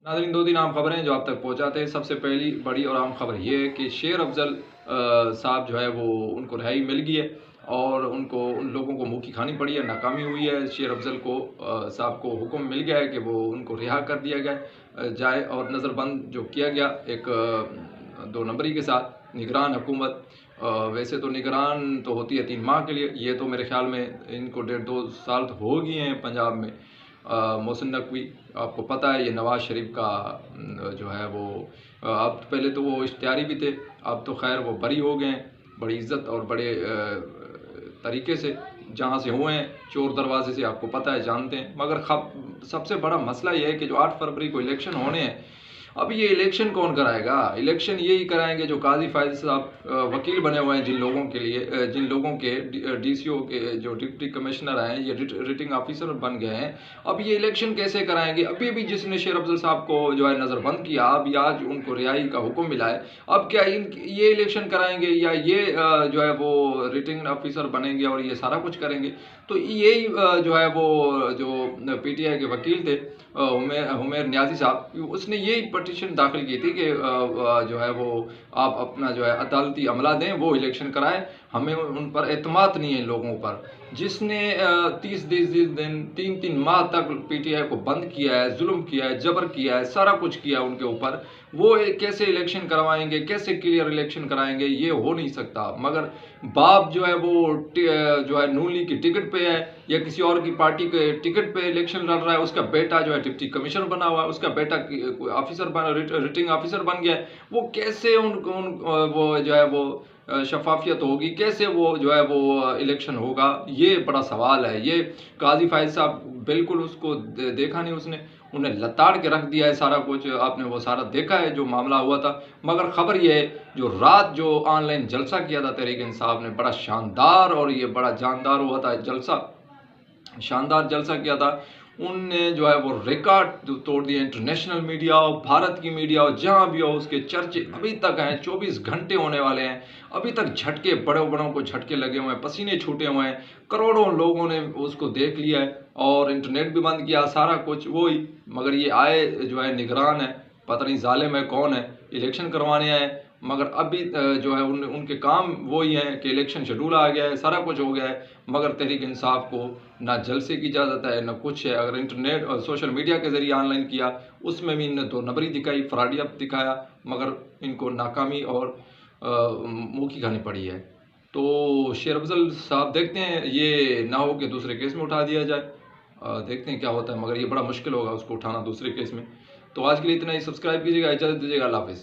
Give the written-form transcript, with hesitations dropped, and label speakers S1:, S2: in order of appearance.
S1: नाज़रीन, 2-3 आम खबरें जो आप तक पहुँचाते हैं। सबसे पहली बड़ी और आम खबर ये है कि शेर अफ़ज़ल साहब जो है वो उनको रिहाई मिल गई है और उन लोगों को मुँह की खानी पड़ी है, नाकामी हुई है। शेर अफ़ज़ल को साहब को हुक्म मिल गया है कि वो उनको रिहा कर दिया जाए और नज़रबंद जो किया गया एक 2 नंबरी के साथ निगरान हुकूमत। वैसे तो निगरान तो होती है 3 माह के लिए, ये तो मेरे ख़्याल में इनको 1.5-2 साल तो हो गए हैं पंजाब में। मोहसिन नकवी, आपको पता है ये नवाज़ शरीफ का जो है वो अब पहले तो वो इश्तिहारी भी थे, अब तो खैर वो बरी हो गए हैं बड़ी इज़्ज़त और बड़े तरीके से, जहाँ से हुए हैं चोर दरवाजे से, आपको पता है, जानते हैं। मगर सबसे बड़ा मसला ये है कि जो 8 फरवरी को इलेक्शन होने हैं, अब ये इलेक्शन कौन कराएगा? इलेक्शन यही कराएंगे जो काजी फायद साहब वकील बने हुए हैं, जिन लोगों के लिए जिन लोगों के डीसीओ के जो डिप्टी कमिश्नर हैं, ये रिटर्निंग ऑफिसर बन गए हैं। अब ये इलेक्शन कैसे कराएंगे? अभी भी जिसने शेर अफ़ज़ल साहब को जो है नज़रबंद किया, अभी आज उनको रिहाई का हुक्म मिला है। अब क्या ये इलेक्शन कराएंगे या ये जो है वो रिटर्निंग ऑफिसर बनेंगे और ये सारा कुछ करेंगे? तो यही जो है वो जो पीटीआई के वकील थे हुमैर नियाज़ी साहब, उसने यही पटिशन दाखिल की थी कि जो है वो आप अपना जो है अदालती अमला दें, वो इलेक्शन कराएं। हमें उन पर एतमाद नहीं है इन लोगों पर। जिसने 30 दिन 3-3 माह तक पीटीआई को बंद किया है, जुल्म किया है, जबर किया है, सारा कुछ किया है उनके ऊपर, वो कैसे इलेक्शन करवाएंगे, कैसे क्लियर इलेक्शन कराएंगे? ये हो नहीं सकता। मगर बाप जो है वो जो है नून लीग की टिकट पे है या किसी और की पार्टी के टिकट पे इलेक्शन लड़ रहा है, उसका बेटा जो है डिप्टी कमिश्नर बना हुआ है, उसका बेटा रिटर्निंग ऑफिसर बन गया है, वो कैसे वो जो है वो शफाफियत होगी, कैसे वो जो है वो इलेक्शन होगा? ये बड़ा सवाल है। ये काजी फायद साहब बिल्कुल उसको देखा नहीं, उसने उन्हें लताड़ के रख दिया है सारा कुछ। आपने वो सारा देखा है जो मामला हुआ था। मगर खबर ये है, जो रात जो ऑनलाइन जलसा किया था तहरीक इंसाफ ने, बड़ा शानदार और ये बड़ा जानदार हुआ था जलसा, शानदार जलसा किया था। उनने जो है वो रिकॉर्ड तोड़ दिया। इंटरनेशनल मीडिया हो, भारत की मिडिया हो, जहाँ भी हो, उसके चर्चे अभी तक हैं। 24 घंटे होने वाले हैं, अभी तक झटके, बड़ों बड़ों को झटके लगे हुए हैं, पसीने छूटे हुए हैं। करोड़ों लोगों ने उसको देख लिया है और इंटरनेट भी बंद किया, सारा कुछ वही। मगर ये आए जो है निगरान है, पता नहीं जालिम है कौन है, इलेक्शन करवाने आए। मगर अभी जो है उनके काम वही हैं कि इलेक्शन शेड्यूल आ गया है, सारा कुछ हो गया है। मगर तहरीक इंसाफ को ना जलसे की इजाज़त है, ना कुछ है। अगर इंटरनेट और सोशल मीडिया के ज़रिए ऑनलाइन किया, उसमें भी इनने 2 नंबरी दिखाई, फ्रॉडियत दिखाया, मगर इनको नाकामी और मुँह की खानी पड़ी है। तो शेर अफ़ज़ल साहब, देखते हैं ये ना हो कि दूसरे केस में उठा दिया जाए। देखते हैं क्या होता है, मगर ये बड़ा मुश्किल होगा उसको उठाना दूसरे केस में। तो आज के लिए इतना ही। सब्सक्राइब कीजिएगा, इजाज़त दीजिएगा। अल्लाह हाफ़िज़।